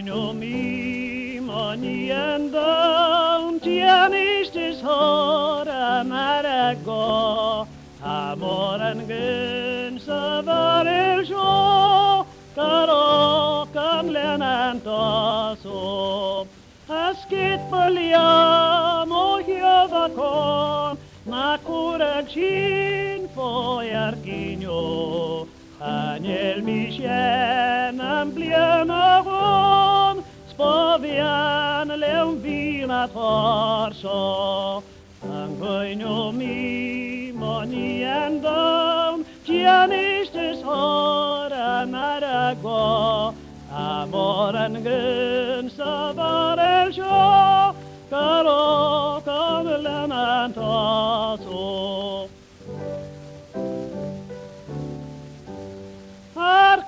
goinu mi maniendam tianistis hora marago amoran gen savarel sho karo kan lenantaso askit palyam o hiavakon na kuragsin fojarkinjo Aniel Michel amplianagon Spavian leumvina torso Angoino mi moniandam Tianistes hora marago Amoran gen savarel sho Karo kamelanantaso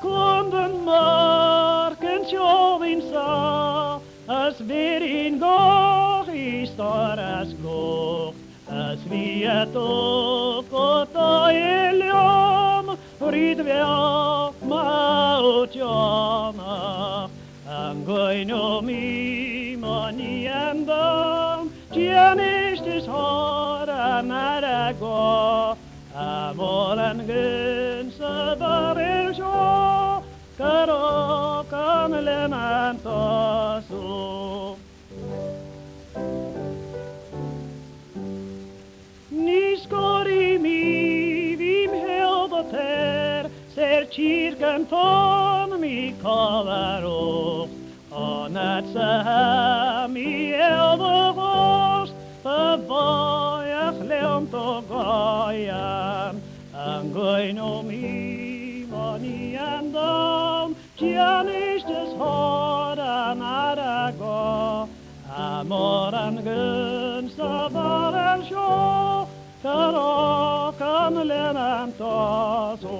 Kunden marken tjovin sa As verin går i staras går As vi kota eliom Ridvea mautjama Angoino mi maniendam Tianistis hora marago Amoran gen sabarel sho Karo kan lenantaso Ni skori mi vim heldater Ser kyrkan von mi kavaro Anat saha mi eldagost Favajach leonto gayan Angoino mi maniandam Tianistes hora marago Amoran gen savarel sho Karo kan lenantaso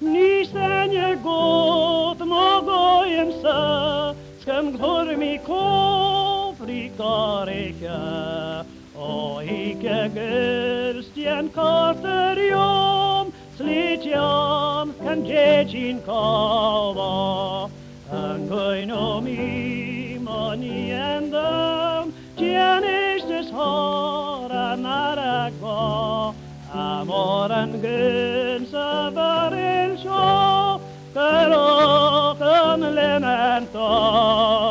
Ni stenje got mogojem sa Skam glor mi kofrikareka O ike gerstjen karterium Slitjan kan jejin kava Angoino mi maniendam Tianistes hora marago Amoran gen savarel sho Karo kan lenantaso